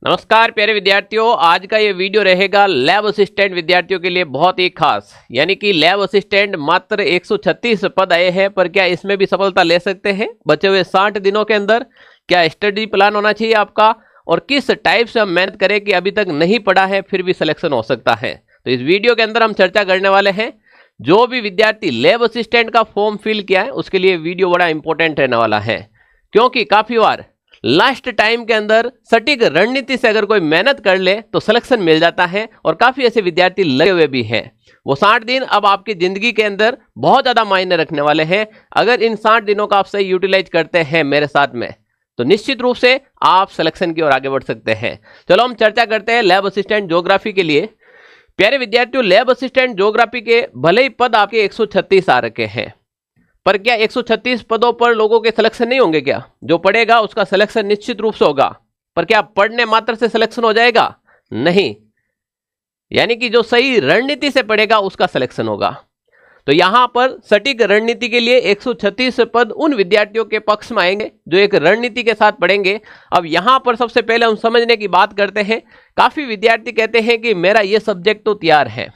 नमस्कार प्यारे विद्यार्थियों, आज का ये वीडियो रहेगा लैब असिस्टेंट विद्यार्थियों के लिए बहुत ही खास। यानी कि लैब असिस्टेंट मात्र 136 पद आए हैं, पर क्या इसमें भी सफलता ले सकते हैं बचे हुए 60 दिनों के अंदर? क्या स्टडी प्लान होना चाहिए आपका, और किस टाइप से हम मेहनत करें कि अभी तक नहीं पढ़ा है फिर भी सिलेक्शन हो सकता है? तो इस वीडियो के अंदर हम चर्चा करने वाले हैं। जो भी विद्यार्थी लैब असिस्टेंट का फॉर्म फिल किया है उसके लिए वीडियो बड़ा इंपॉर्टेंट रहने वाला है, क्योंकि काफी बार लास्ट टाइम के अंदर सटीक रणनीति से अगर कोई मेहनत कर ले तो सिलेक्शन मिल जाता है, और काफी ऐसे विद्यार्थी लगे हुए भी हैं। वो 60 दिन अब आपकी जिंदगी के अंदर बहुत ज्यादा मायने रखने वाले हैं। अगर इन 60 दिनों का आप सही यूटिलाइज करते हैं मेरे साथ में, तो निश्चित रूप से आप सिलेक्शन की ओर आगे बढ़ सकते हैं। चलो हम चर्चा करते हैं लैब असिस्टेंट ज्योग्राफी के लिए। प्यारे विद्यार्थियों, लैब असिस्टेंट ज्योग्राफी के भले ही पद आपके 136 आ रखे हैं, पर क्या 136 पदों पर लोगों के सिलेक्शन नहीं होंगे? क्या जो पढ़ेगा उसका सिलेक्शन निश्चित रूप से होगा, पर क्या पढ़ने मात्र से सिलेक्शन हो जाएगा? नहीं। यानी कि जो सही रणनीति से पढ़ेगा उसका सिलेक्शन होगा। तो यहां पर सटीक रणनीति के लिए 136 पद उन विद्यार्थियों के पक्ष में आएंगे जो एक रणनीति के साथ पढ़ेंगे। अब यहां पर सबसे पहले हम समझने की बात करते हैं। काफी विद्यार्थी कहते हैं कि मेरा यह सब्जेक्ट तो तैयार है,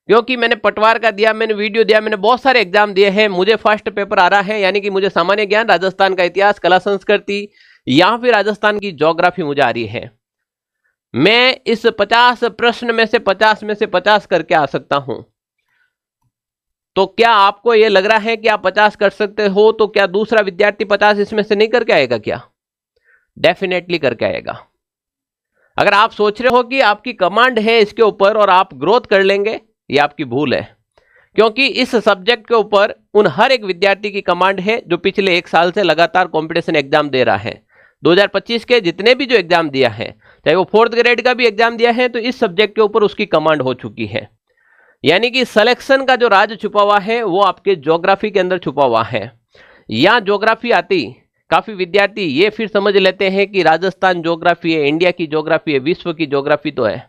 क्योंकि मैंने पटवार का दिया, मैंने वीडियो दिया, मैंने बहुत सारे एग्जाम दिए हैं, मुझे फर्स्ट पेपर आ रहा है। यानी कि मुझे सामान्य ज्ञान, राजस्थान का इतिहास, कला संस्कृति या फिर राजस्थान की ज्योग्राफी मुझे आ रही है। मैं इस 50 प्रश्न में से 50 में से 50 करके आ सकता हूं। तो क्या आपको यह लग रहा है कि आप 50 कर सकते हो? तो क्या दूसरा विद्यार्थी 50 इसमें से नहीं करके आएगा? क्या डेफिनेटली करके आएगा। अगर आप सोच रहे हो कि आपकी कमांड है इसके ऊपर और आप ग्रोथ कर लेंगे, ये आपकी भूल है। क्योंकि इस सब्जेक्ट के ऊपर उन हर एक विद्यार्थी की कमांड है जो पिछले 1 साल से लगातार कंपटीशन एग्जाम दे रहा है। 2025 के जितने भी जो एग्जाम दिया है, चाहे वो 4th ग्रेड का भी एग्जाम दिया है, तो इस सब्जेक्ट के ऊपर उसकी कमांड हो चुकी है। यानी कि सिलेक्शन का जो राज छुपा हुआ है वो आपके ज्योग्राफी के अंदर छुपा हुआ है। या ज्योग्राफी आती, काफी विद्यार्थी ये फिर समझ लेते हैं कि राजस्थान ज्योग्राफी है, इंडिया की ज्योग्राफी है, विश्व की ज्योग्राफी तो है।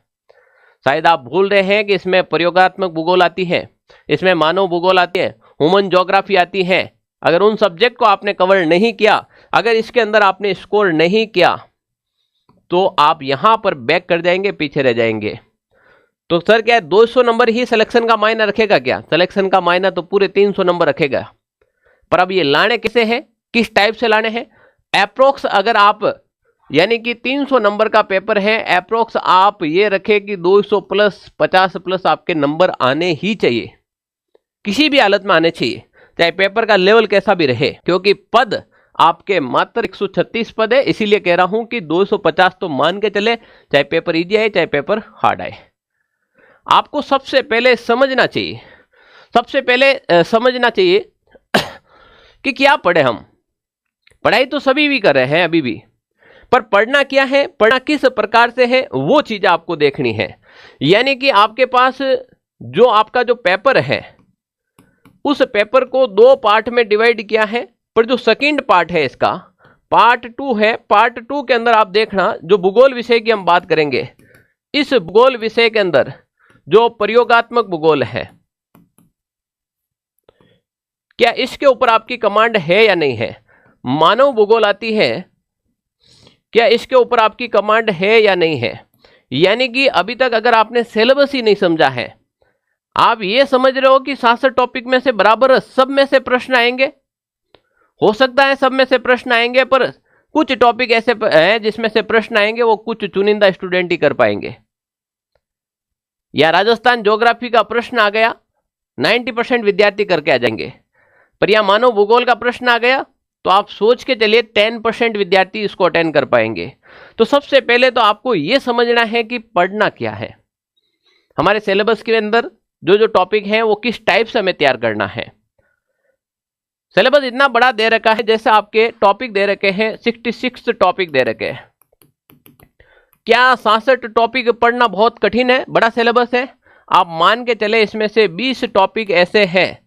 शायद आप भूल रहे हैं कि इसमें प्रयोगात्मक भूगोल आती है, इसमें मानव भूगोल आती है, ह्यूमन ज्योग्राफी आती है। अगर उन सब्जेक्ट को आपने कवर नहीं किया, अगर इसके अंदर आपने स्कोर नहीं किया, तो आप यहां पर बैक कर जाएंगे, पीछे रह जाएंगे। तो सर क्या 200 नंबर ही सिलेक्शन का मायना रखेगा? क्या सिलेक्शन का मायना तो पूरे 300 नंबर रखेगा। पर अब ये लाने कैसे हैं, किस टाइप से लाने हैं? अप्रोक्स अगर आप, यानी कि 300 नंबर का पेपर है, अप्रोक्स आप ये रखें कि 200 प्लस 50 प्लस आपके नंबर आने ही चाहिए, किसी भी हालत में आने चाहिए, चाहे पेपर का लेवल कैसा भी रहे। क्योंकि पद आपके मात्र 136 पद है, इसीलिए कह रहा हूं कि 250 तो मान के चले, चाहे पेपर इजी आए चाहे पेपर हार्ड आए। आपको सबसे पहले समझना चाहिए, कि क्या पढ़े हम। पढ़ाई तो सभी भी कर रहे हैं अभी भी, पर पढ़ना क्या है, पढ़ना किस प्रकार से है, वो चीज आपको देखनी है। यानी कि आपके पास जो आपका जो पेपर है, उस पेपर को 2 पार्ट में डिवाइड किया है, पर जो सेकंड पार्ट है इसका पार्ट 2 है। पार्ट 2 के अंदर आप देखना, जो भूगोल विषय की हम बात करेंगे, इस भूगोल विषय के अंदर जो प्रयोगात्मक भूगोल है, क्या इसके ऊपर आपकी कमांड है या नहीं है? मानव भूगोल आती है, क्या इसके ऊपर आपकी कमांड है या नहीं है? यानी कि अभी तक अगर आपने सिलेबस ही नहीं समझा है, आप ये समझ रहे हो कि 66 टॉपिक में से बराबर सब में से प्रश्न आएंगे। हो सकता है सब में से प्रश्न आएंगे, पर कुछ टॉपिक ऐसे हैं जिसमें से प्रश्न आएंगे वो कुछ चुनिंदा स्टूडेंट ही कर पाएंगे। या राजस्थान ज्योग्राफी का प्रश्न आ गया, 90% विद्यार्थी करके आ जाएंगे, पर यह मानव भूगोल का प्रश्न आ गया तो आप सोच के चलिए 10% विद्यार्थी इसको अटेंड कर पाएंगे। तो सबसे पहले तो आपको यह समझना है कि पढ़ना क्या है, हमारे सिलेबस के अंदर जो जो टॉपिक हैं वो किस टाइप से हमें तैयार करना है। सिलेबस इतना बड़ा दे रखा है, जैसे आपके टॉपिक दे रखे हैं, 66 टॉपिक दे रखे हैं। क्या 66 टॉपिक पढ़ना बहुत कठिन है? बड़ा सिलेबस है। आप मान के चले इसमें से 20 टॉपिक ऐसे हैं,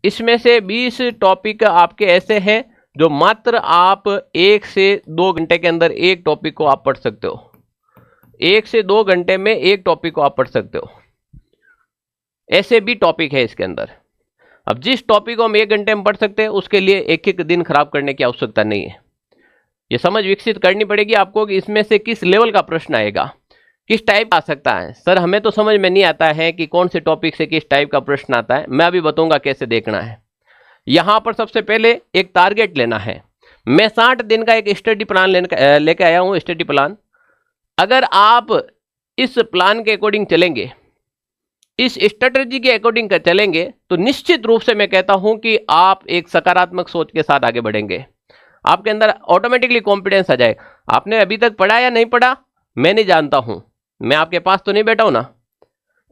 इसमें से 20 टॉपिक आपके ऐसे हैं जो मात्र आप 1 से 2 घंटे के अंदर एक टॉपिक को आप पढ़ सकते हो। 1 से 2 घंटे में एक टॉपिक को आप पढ़ सकते हो। ऐसे भी टॉपिक है इसके अंदर। अब जिस टॉपिक को हम 1 घंटे में पढ़ सकते हैं, उसके लिए एक एक दिन खराब करने की आवश्यकता नहीं है। ये समझ विकसित करनी पड़ेगी आपको कि इसमें से किस लेवल का प्रश्न आएगा, किस टाइप आ सकता है। सर हमें तो समझ में नहीं आता है कि कौन से टॉपिक से किस टाइप का प्रश्न आता है, मैं अभी बताऊंगा कैसे देखना है। यहां पर सबसे पहले एक टारगेट लेना है। मैं 60 दिन का एक स्टडी प्लान लेके आया हूं, स्टडी प्लान। अगर आप इस प्लान के अकॉर्डिंग चलेंगे, इस स्ट्रेटजी के अकॉर्डिंग चलेंगे, तो निश्चित रूप से मैं कहता हूं कि आप एक सकारात्मक सोच के साथ आगे बढ़ेंगे। आपके अंदर ऑटोमेटिकली कॉन्फिडेंस आ जाए। आपने अभी तक पढ़ा या नहीं पढ़ा मैं नहीं जानता हूं, मैं आपके पास तो नहीं बैठा हूं ना।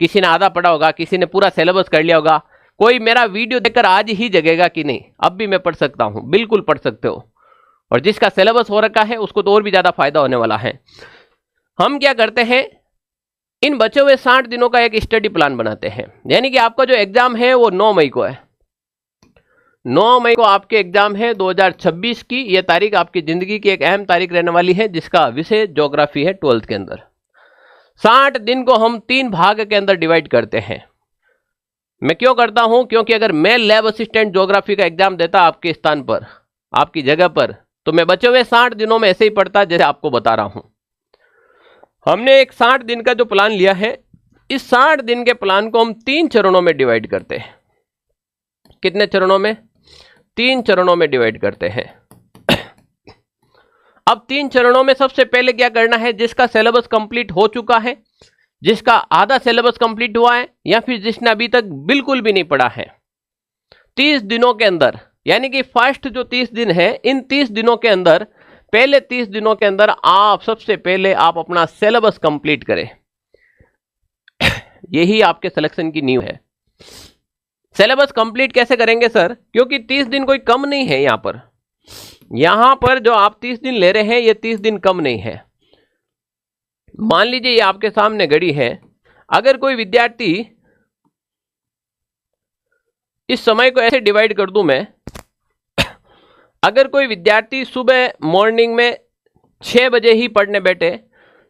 किसी ने आधा पढ़ा होगा, किसी ने पूरा सिलेबस कर लिया होगा। कोई मेरा वीडियो देखकर आज ही जगेगा कि नहीं अब भी मैं पढ़ सकता हूं, बिल्कुल पढ़ सकते हो। और जिसका सिलेबस हो रखा है उसको तो और भी ज्यादा फायदा होने वाला है। हम क्या करते हैं, इन बचे हुए 60 दिनों का एक स्टडी प्लान बनाते हैं। यानी कि आपका जो एग्जाम है वो 9 मई को है। 9 मई को आपके एग्जाम है 2026 की। यह तारीख आपकी जिंदगी की एक अहम तारीख रहने वाली है, जिसका विषय ज्योग्राफी है 12th के अंदर। 60 दिन को हम 3 भाग के अंदर डिवाइड करते हैं। मैं क्यों करता हूं, क्योंकि अगर मैं लैब असिस्टेंट ज्योग्राफी का एग्जाम देता आपके स्थान पर, आपकी जगह पर, तो मैं बचे हुए 60 दिनों में ऐसे ही पढ़ता जैसे आपको बता रहा हूं। हमने एक 60 दिन का जो प्लान लिया है, इस 60 दिन के प्लान को हम 3 चरणों में डिवाइड करते हैं। कितने चरणों में? 3 चरणों में डिवाइड करते हैं। अब 3 चरणों में सबसे पहले क्या करना है, जिसका सिलेबस कंप्लीट हो चुका है, जिसका आधा सिलेबस कंप्लीट हुआ है, या फिर जिसने अभी तक बिल्कुल भी नहीं पढ़ा है, 30 दिनों के अंदर, यानी कि फर्स्ट जो 30 दिन है, इन 30 दिनों के अंदर, पहले 30 दिनों के अंदर आप सबसे पहले आप अपना सिलेबस कंप्लीट करें। यही आपके सिलेक्शन की नींव है। सिलेबस कंप्लीट कैसे करेंगे सर? क्योंकि 30 दिन कोई कम नहीं है। यहां पर जो आप 30 दिन ले रहे हैं, ये 30 दिन कम नहीं है। मान लीजिए ये आपके सामने घड़ी है। अगर कोई विद्यार्थी, इस समय को ऐसे डिवाइड कर दूं मैं, अगर कोई विद्यार्थी सुबह मॉर्निंग में 6 बजे ही पढ़ने बैठे,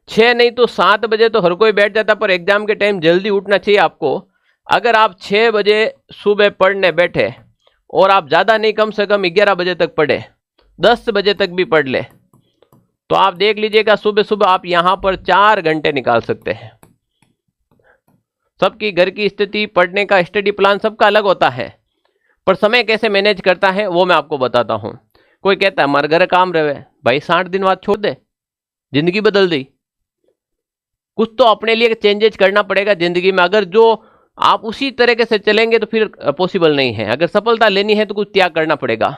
6 नहीं तो 7 बजे तो हर कोई बैठ जाता, पर एग्जाम के टाइम जल्दी उठना चाहिए आपको। अगर आप 6 बजे सुबह पढ़ने बैठे और आप ज़्यादा नहीं, कम से कम 11 बजे तक पढ़े, 10 बजे तक भी पढ़ ले, तो आप देख लीजिएगा सुबह सुबह आप यहां पर 4 घंटे निकाल सकते हैं। सबकी घर की स्थिति, पढ़ने का स्टडी प्लान सबका अलग होता है, पर समय कैसे मैनेज करता है वो मैं आपको बताता हूं। कोई कहता है हमारे घर काम रहे भाई, 60 दिन बाद छोड़ दे, जिंदगी बदल दी। कुछ तो अपने लिए चेंजेस करना पड़ेगा जिंदगी में। अगर जो आप उसी तरीके से चलेंगे तो फिर पॉसिबल नहीं है। अगर सफलता लेनी है तो कुछ त्याग करना पड़ेगा।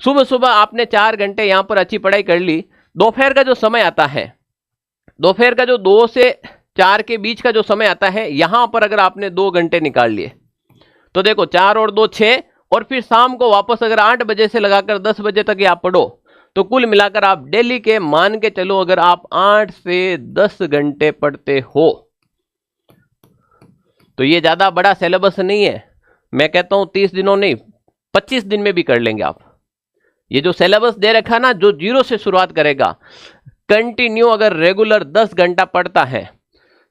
सुबह सुबह आपने 4 घंटे यहां पर अच्छी पढ़ाई कर ली। दोपहर का जो समय आता है, दोपहर का जो 2 से 4 के बीच का जो समय आता है, यहां पर अगर आपने 2 घंटे निकाल लिए तो देखो 4 और 2 6, और फिर शाम को वापस अगर 8 बजे से लगाकर 10 बजे तक आप पढ़ो, तो कुल मिलाकर आप डेली के मान के चलो, अगर आप 8 से 10 घंटे पढ़ते हो तो ये ज्यादा बड़ा सिलेबस नहीं है। मैं कहता हूं 30 दिनों नहीं, 25 दिन में भी कर लेंगे आप। ये जो सिलेबस दे रखा ना, जो 0 से शुरुआत करेगा, कंटिन्यू अगर रेगुलर 10 घंटा पढ़ता है,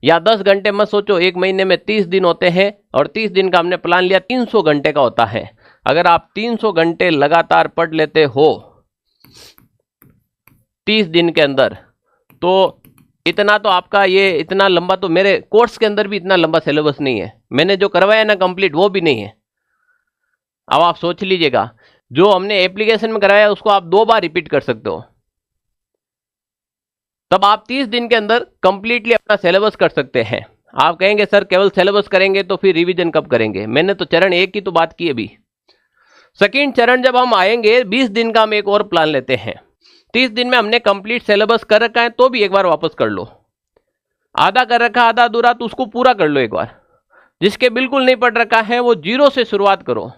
या 10 घंटे मत सोचो, एक महीने में 30 दिन होते हैं, और 30 दिन का हमने प्लान लिया 300 घंटे का होता है। अगर आप 300 घंटे लगातार पढ़ लेते हो 30 दिन के अंदर, तो इतना तो आपका, ये इतना लंबा तो मेरे कोर्स के अंदर भी इतना लंबा सिलेबस नहीं है। मैंने जो करवाया ना कंप्लीट, वो भी नहीं है। अब आप सोच लीजिएगा, जो हमने एप्लीकेशन में कराया उसको आप 2 बार रिपीट कर सकते हो, तब आप 30 दिन के अंदर कंप्लीटली अपना सिलेबस कर सकते हैं। आप कहेंगे सर केवल सिलेबस करेंगे तो फिर रिवीजन कब करेंगे? मैंने तो चरण 1 की तो बात की अभी। सेकंड चरण जब हम आएंगे, 20 दिन का हम एक और प्लान लेते हैं। 30 दिन में हमने कंप्लीट सिलेबस कर रखा है तो भी एक बार वापस कर लो। आधा कर रखा, आधा अधूरा, तो उसको पूरा कर लो एक बार। जिसके बिल्कुल नहीं पढ़ रखा है वो 0 से शुरुआत करो।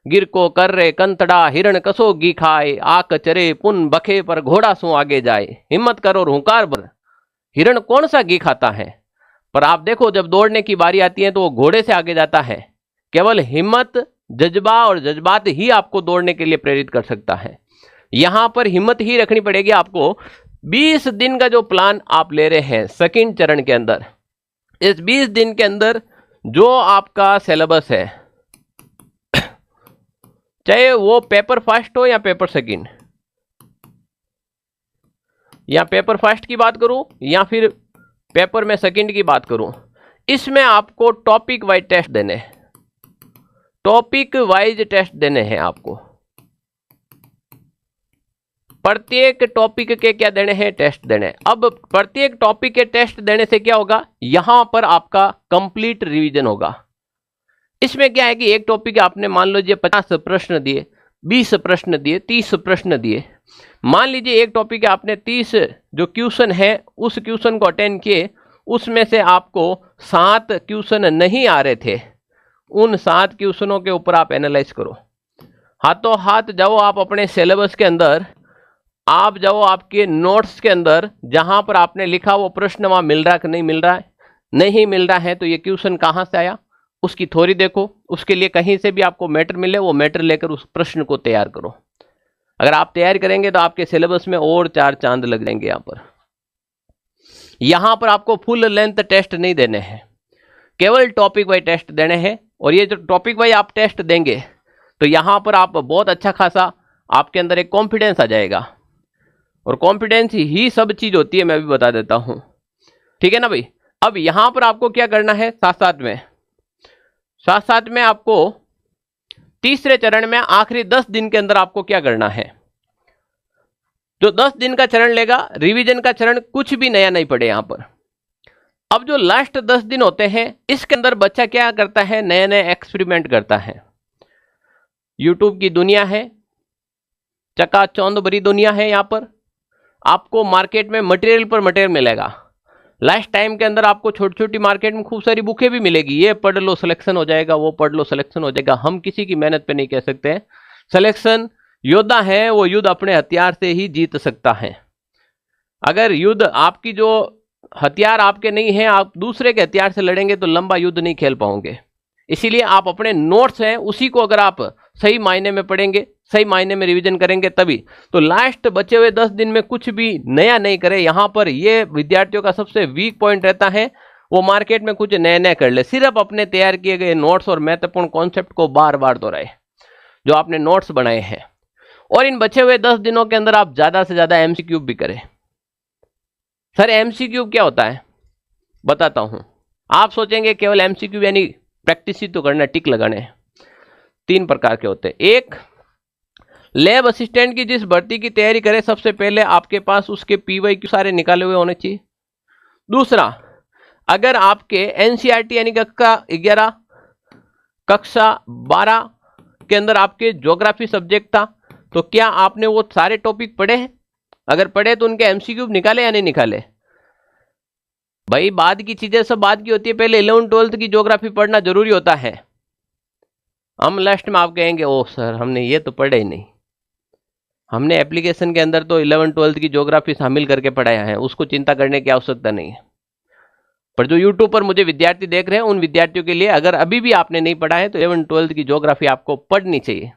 गिर को कर रे कंतड़ा, हिरण कसो घी खाए, आक चरे पुन बखे पर घोड़ा सो आगे जाए, हिम्मत करो और हुंकार भर। हिरण कौन सा घी खाता है? पर आप देखो जब दौड़ने की बारी आती है तो वो घोड़े से आगे जाता है। केवल हिम्मत, जज्बा और जज्बात ही आपको दौड़ने के लिए प्रेरित कर सकता है। यहां पर हिम्मत ही रखनी पड़ेगी आपको। 20 दिन का जो प्लान आप ले रहे हैं सेकंड चरण के अंदर, इस 20 दिन के अंदर जो आपका सिलेबस है, चाहे वो पेपर फर्स्ट हो या पेपर सेकंड, या पेपर फर्स्ट की बात करूं या फिर पेपर में सेकंड की बात करूं, इसमें आपको टॉपिक वाइज टेस्ट देने हैं, टॉपिक वाइज टेस्ट देने हैं आपको। प्रत्येक टॉपिक के क्या देने हैं, टेस्ट देने हैं। अब प्रत्येक टॉपिक के टेस्ट देने से क्या होगा, यहां पर आपका कंप्लीट रिवीजन होगा। इसमें क्या है कि एक टॉपिक आपने मान लीजिए 50 प्रश्न दिए, 20 प्रश्न दिए, 30 प्रश्न दिए। मान लीजिए एक टॉपिक आपने 30 जो क्वेश्चन है उस क्वेश्चन को अटेंड किए, उसमें से आपको 7 क्वेश्चन नहीं आ रहे थे, उन 7 क्वेश्चनों के ऊपर आप एनालाइज करो। हाथों हाथ जाओ आप अपने सिलेबस के अंदर, आप जाओ आपके नोट्स के अंदर, जहां पर आपने लिखा वो प्रश्न वहां मिल रहा है कि नहीं मिल रहा है। नहीं मिल रहा है तो ये क्वेश्चन कहां से आया, उसकी थ्योरी देखो। उसके लिए कहीं से भी आपको मैटर मिले, वो मैटर लेकर उस प्रश्न को तैयार करो। अगर आप तैयार करेंगे तो आपके सिलेबस में और 4 चांद लग जाएंगे। यहां पर आपको फुल लेंथ टेस्ट नहीं देने हैं, केवल टॉपिक वाइज टेस्ट देने हैं। और ये जो टॉपिक वाइज आप टेस्ट देंगे तो यहां पर आप बहुत अच्छा खासा आपके अंदर एक कॉन्फिडेंस आ जाएगा। और कॉन्फिडेंस ही सब चीज होती है, मैं भी बता देता हूं, ठीक है ना भाई। अब यहां पर आपको क्या करना है, साथ साथ में आपको तीसरे चरण में आखिरी 10 दिन के अंदर आपको क्या करना है। जो 10 दिन का चरण लेगा, रिवीजन का चरण, कुछ भी नया नहीं पड़े यहां पर। अब जो लास्ट 10 दिन होते हैं, इसके अंदर बच्चा क्या करता है, नए नए एक्सपेरिमेंट करता है। यूट्यूब की दुनिया है, चकाचौंध भरी दुनिया है। यहां पर आपको मार्केट में मटेरियल पर मटेरियल मिलेगा। लास्ट टाइम के अंदर आपको छोटी छोटी मार्केट में खूब सारी बुकें भी मिलेगी, ये पढ़ लो सिलेक्शन हो जाएगा, वो पढ़ लो सिलेक्शन हो जाएगा। हम किसी की मेहनत पे नहीं कह सकते हैं। सिलेक्शन योद्धा है, वो युद्ध अपने हथियार से ही जीत सकता है। अगर युद्ध आपकी जो हथियार आपके नहीं है, आप दूसरे के हथियार से लड़ेंगे तो लंबा युद्ध नहीं खेल पाओगे। इसीलिए आप अपने नोट्स हैं उसी को अगर आप सही मायने में पढ़ेंगे, सही मायने में रिवीजन करेंगे, तभी तो लास्ट बचे हुए 10 दिन में कुछ भी नया नहीं करे। यहां पर ये विद्यार्थियों का सबसे वीक पॉइंट रहता है, वो मार्केट में कुछ नया नया कर ले, सिर्फ अपने तैयार किए गए नोट्स और महत्वपूर्ण कॉन्सेप्ट को बार बार दोहराए जो आपने नोट्स बनाए हैं। और इन बचे हुए 10 दिनों के अंदर आप ज्यादा से ज्यादा एमसीक्यू भी करें। सर एमसीक्यू क्या होता है, बताता हूं। आप सोचेंगे केवल एमसीक्यू यानी प्रैक्टिस ही तो करना, टिक लगाने। 3 प्रकार के होते हैं। एक, लैब असिस्टेंट की जिस भर्ती की तैयारी करे, सबसे पहले आपके पास उसके पीवाईक्यू सारे निकाले हुए होने चाहिए। दूसरा, अगर आपके एनसीईआरटी यानी कक्षा 11, कक्षा 12 के अंदर आपके ज्योग्राफी सब्जेक्ट था, तो क्या आपने वो सारे टॉपिक पढ़े हैं? अगर पढ़े तो उनके एमसीक्यू निकाले या नहीं निकाले? भाई बाद की चीजें सब बाद की होती है, पहले 11th 12th की ज्योग्राफी पढ़ना जरूरी होता है। हम लास्ट में आप कहेंगे ओ सर हमने ये तो पढ़ा ही नहीं, हमने एप्लीकेशन के अंदर तो 11th 12th की ज्योग्राफी शामिल करके पढ़ाया है, उसको चिंता करने की आवश्यकता नहीं है। पर जो यूट्यूब पर मुझे विद्यार्थी देख रहे हैं, उन विद्यार्थियों के लिए अगर अभी भी आपने नहीं पढ़ा है तो 11th 12th की ज्योग्राफी आपको पढ़नी चाहिए।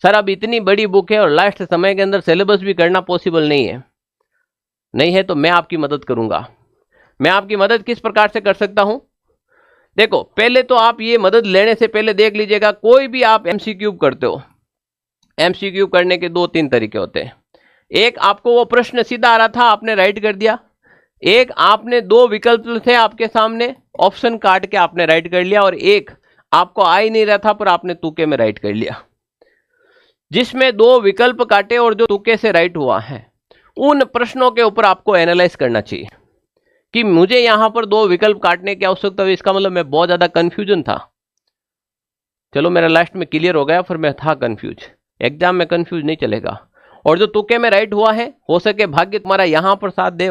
सर अब इतनी बड़ी बुक है और लास्ट समय के अंदर सिलेबस भी करना पॉसिबल नहीं है तो मैं आपकी मदद करूंगा। मैं आपकी मदद किस प्रकार से कर सकता हूं, देखो पहले तो आप ये मदद लेने से पहले देख लीजिएगा, कोई भी आप एमसीक्यू करते हो, एमसीक्यू करने के 2-3 तरीके होते हैं। एक, आपको वो प्रश्न सीधा आ रहा था, आपने राइट कर दिया। एक, आपने 2 विकल्प थे आपके सामने, ऑप्शन काट के आपने राइट कर लिया। और एक, आपको आ ही नहीं रहा था पर आपने तुक्के में राइट कर लिया। जिसमें 2 विकल्प काटे और जो तुक्के से राइट हुआ है, उन प्रश्नों के ऊपर आपको एनालाइज करना चाहिए कि मुझे यहां पर 2 विकल्प काटने की आवश्यकता हुई, इसका मतलब मैं बहुत ज्यादा कंफ्यूजन था। चलो मेरा लास्ट में क्लियर हो गया, फिर मैं था कंफ्यूज। एग्जाम में कंफ्यूज नहीं चलेगा। और जो तुक्के में राइट हुआ है, हो सके भाग्य तुम्हारा यहां पर साथ दे।